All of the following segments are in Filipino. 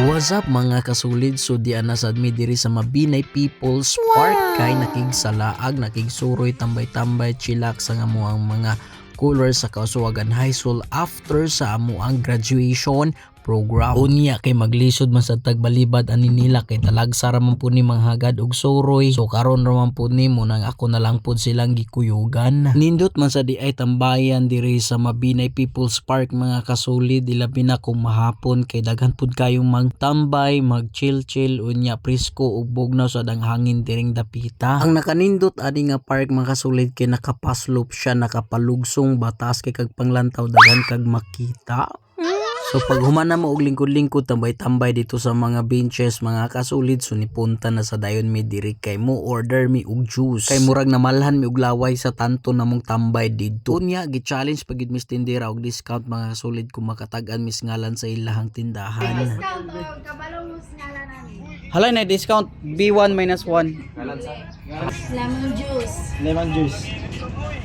What's up mga kasulid? So di ana sad mi diri sa Mabinay People's Park kay nakigsalaag, nakigsuroy, tambay-tambay, chillax sa amuang mga colors sa Kausuwagan High School after sa amuang graduation program. Unya kay maglisod man sa tagbalibad ani nila kay talagsa ra man pud ni manghagad og suroy. So karon ra man pud ni mo nang ako na lang pud silang gikuyugan. Nindot man sa di ay tambayan diri sa Mabinay People's Park mga kasulid, ilabi na kung mahapon kay daghan pud kayong magtambay, mag-chill unya presko ug bugnaw sa dang hangin diring dapita. Ang nakanindot ani nga park mga kasulid kay nakapaslop siya, nakapalugsong batas kay kag panglantaw daghan kag makita. So pag humana mo og lingkod-lingkod tambay-tambay dito sa mga benches mga kasulid, so nipunta na sa dayon mi diri kay mo order mi og juice. Kay murag namalhan mi og laway sa tanto namong tambay didto. Unya gi-challenge pagid mis tindera og discount mga kasulid kung makatag-an mis ngalan sa ilahang tindahan. Discount o kabalong ngalan namin. Hala na discount B1 minus 1. Lemon juice. Lemon juice.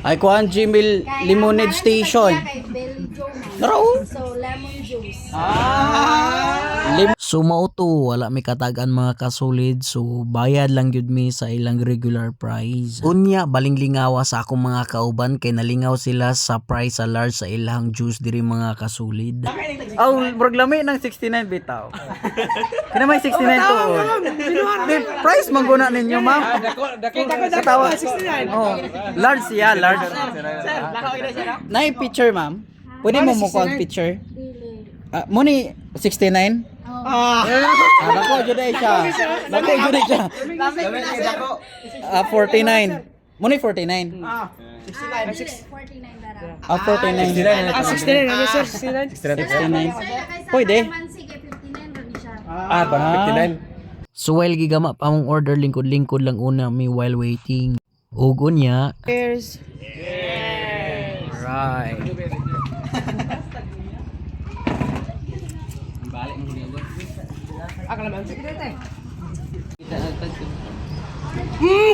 Ay kuan Gmail Lemonade Station. Naro. So lemon juice. So mao to, wala mi katagan mga kasulid, so bayad lang gyud mi sa ilang regular price. Unya balinglingawa sa akong mga kauban kay nalingaw sila sa price sa large sa ilang juice diri mga kasulid. Oh, murag lami ng 69 bitaw. Kina may 69 to. Di price mangguna ninyo, ma'am. Sa tawa 69. Oh, large siya, large. Sir, nay picture, ma'am. Pwede mo ang picture? Mo ni 69? Nako jud ay siya. Nako jud ay siya. 49. Mo ni 49. 49 dara. 49. 69 ano sir? 69. Pwede. Sige 59 ron siya. Parang 59. So while gigama pa mong order, lingkod-lingkod lang una mi while waiting. Ug unya, Cheers. Right.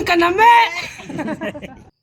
Kaname!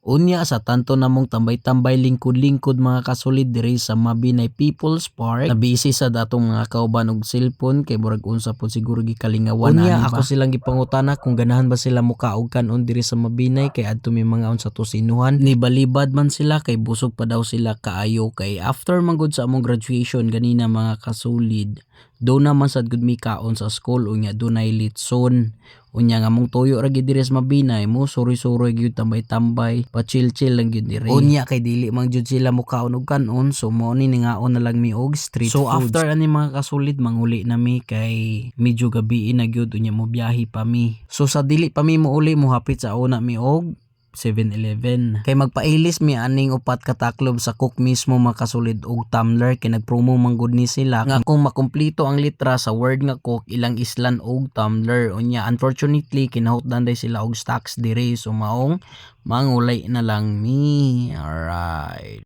unya sa tanto namong tambay-tambay lingkod-lingkod mga kasulid diri sa Mabinay People's Park, na busy sa datong mga kauban og cellphone kay murag unsa pod siguro gikalingawan. Unya ako silang gipangutana kung ganahan ba sila muka og kanon diri sa Mabinay kay adto mi mga unsa tusinuhan. Ni balibad man sila kay busog pa daw sila kaayo kay after manggod sa among graduation ganina mga kasulid. Do naman sad gud mi kaon sa school unya dunay litson. Unya nga mong tuyo ra gid diri sa Mabinay mo suroy-suroy gyud tambay-tambay, pa chill lang gyud diri. Unya kay dili man jud sila mukaon og kanon, so mo ni ningaon na lang mi og street foods. So after ani mga kasulid manguli na mi kay medyo gabi na gyud unya mo biyahe pa mi. So sa dili pa mi mouli mo hapit sa una mi og 7-Eleven. Kay magpailis mi aning upat ka taklob sa cook mismo makasulid og tumbler kay nagpromo manggod ni sila nga kung makumpleto ang litra sa word nga cook ilang islan og tumbler. Unya unfortunately kinahutdan day sila og stocks diri, so maong mangulay na lang mi. Alright.